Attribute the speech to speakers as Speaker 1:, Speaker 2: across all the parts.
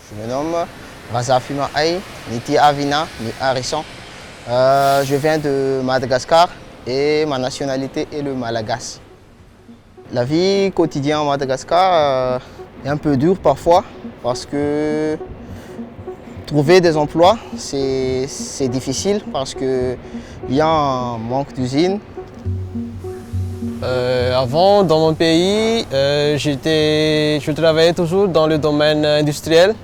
Speaker 1: Je me nomme Razafima Aïe, Niti Avina, ni Arisson. Je viens de Madagascar et ma nationalité est le malagasy. La vie quotidienne à Madagascar est un peu dure parfois parce que trouver des emplois, c'est difficile parce qu'il y a un manque d'usines.
Speaker 2: Avant, dans mon pays, je travaillais toujours dans le domaine industriel,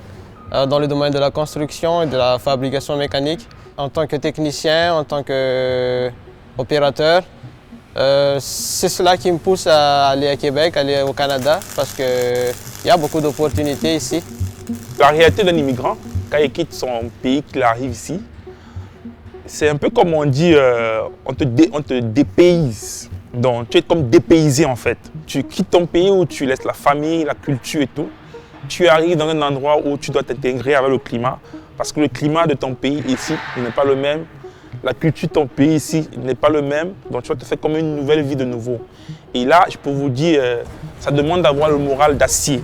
Speaker 2: dans le domaine de la construction et de la fabrication mécanique. En tant que technicien, en tant qu'opérateur, c'est cela qui me pousse à aller à Québec, aller au Canada, parce qu'il y a beaucoup d'opportunités ici.
Speaker 3: La réalité d'un immigrant, quand il quitte son pays, qu'il arrive ici, c'est un peu comme on dit, on te dépayse. Donc tu es comme dépaysé en fait. Tu quittes ton pays où tu laisses la famille, la culture et tout. Tu arrives dans un endroit où tu dois t'intégrer avec le climat. Parce que le climat de ton pays ici n'est pas le même. La culture de ton pays ici n'est pas le même. Donc tu vas te faire comme une nouvelle vie de nouveau. Et là, je peux vous dire, ça demande d'avoir le moral d'acier.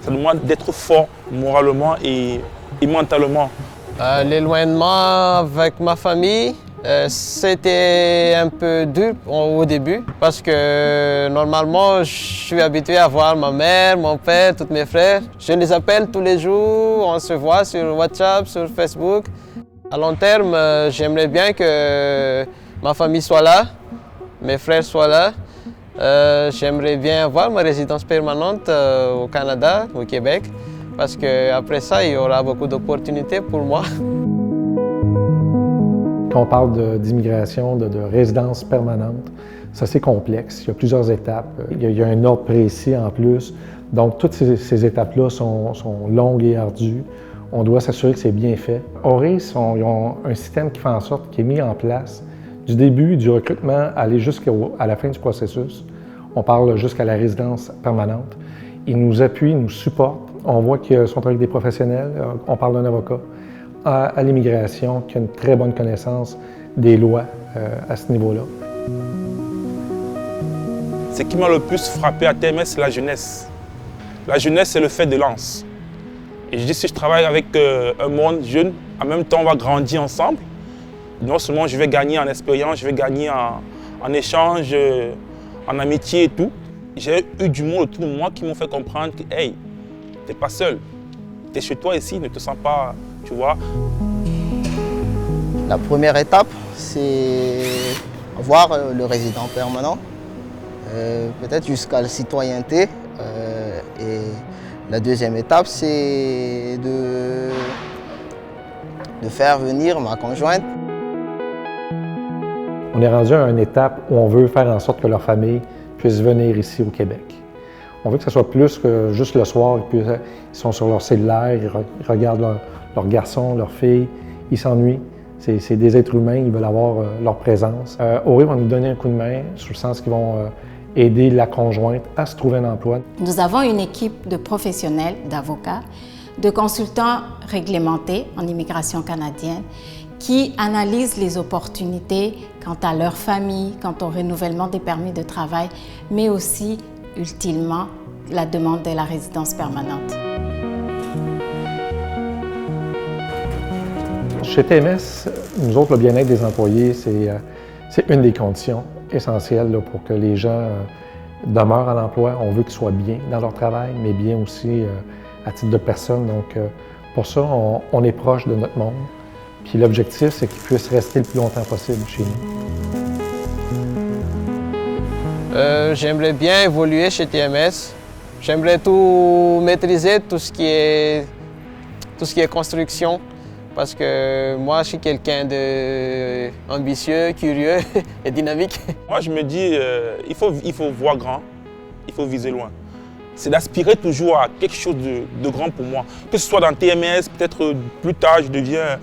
Speaker 3: Ça demande d'être fort moralement et mentalement.
Speaker 2: L'éloignement avec ma famille, c'était un peu dur au début parce que normalement je suis habitué à voir ma mère, mon père, tous mes frères. Je les appelle tous les jours, on se voit sur WhatsApp, sur Facebook. À long terme, j'aimerais bien que ma famille soit là, mes frères soient là. J'aimerais bien avoir ma résidence permanente au Canada, au Québec, parce qu'après ça, il y aura beaucoup d'opportunités pour moi.
Speaker 4: Quand on parle d'immigration, de résidence permanente, ça c'est complexe. Il y a plusieurs étapes. Il y a un ordre précis en plus. Donc toutes ces étapes-là sont longues et ardues. On doit s'assurer que c'est bien fait. Auris, ils ont un système qui fait en sorte, qui est mis en place du début du recrutement, aller jusqu'à la fin du processus. On parle jusqu'à la résidence permanente. Ils nous appuient, ils nous supportent. On voit qu'ils sont avec des professionnels. On parle d'un avocat à l'immigration qui a une très bonne connaissance des lois à ce niveau-là.
Speaker 3: Ce qui m'a le plus frappé à TMS, c'est la jeunesse. La jeunesse, c'est le fer de lance. Et je dis, si je travaille avec un monde jeune, en même temps, on va grandir ensemble. Non seulement je vais gagner en expérience, je vais gagner en échange, en amitié et tout. J'ai eu du monde autour de moi qui m'ont fait comprendre que, hey, t'es pas seul. T'es chez toi ici, ne te sens pas, tu vois.
Speaker 1: La première étape, c'est avoir le résident permanent, peut-être jusqu'à la citoyenneté. Et la deuxième étape, c'est de faire venir ma conjointe.
Speaker 4: On est rendu à une étape où on veut faire en sorte que leur famille puisse venir ici au Québec. On veut que ce soit plus que juste le soir, ils sont sur leur cellulaire, ils regardent leurs garçons, leurs filles, ils s'ennuient. C'est des êtres humains, ils veulent avoir leur présence. Auris va nous donner un coup de main, sur le sens qu'ils vont aider la conjointe à se trouver un emploi.
Speaker 5: Nous avons une équipe de professionnels, d'avocats, de consultants réglementés en immigration canadienne qui analysent les opportunités quant à leur famille, quant au renouvellement des permis de travail, mais aussi, ultimement, la demande de la résidence permanente.
Speaker 4: Chez TMS, nous autres, le bien-être des employés, c'est une des conditions essentielles là, pour que les gens demeurent à l'emploi. On veut qu'ils soient bien dans leur travail, mais bien aussi à titre de personne. Donc, pour ça, on est proche de notre monde. Puis l'objectif, c'est qu'ils puissent rester le plus longtemps possible chez nous.
Speaker 2: J'aimerais bien évoluer chez TMS. J'aimerais tout maîtriser, tout ce qui est construction. Parce que moi, je suis quelqu'un d'ambitieux, curieux et dynamique. Moi,
Speaker 3: je me dis, il faut voir grand, il faut viser loin. C'est d'aspirer toujours à quelque chose de grand pour moi. Que ce soit dans TMS, peut-être plus tard, je deviens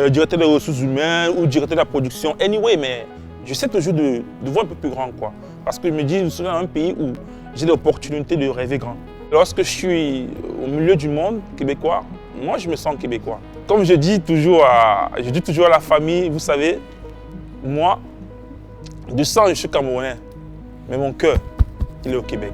Speaker 3: directeur des ressources humaines ou directeur de la production. Anyway, mais j'essaie toujours de voir un peu plus grand, quoi. Parce que je me dis, je suis dans un pays où j'ai l'opportunité de rêver grand. Lorsque je suis au milieu du monde québécois, moi, je me sens québécois. Comme je dis toujours à la famille, vous savez, moi, du sang, je suis camerounais, mais mon cœur, il est au Québec.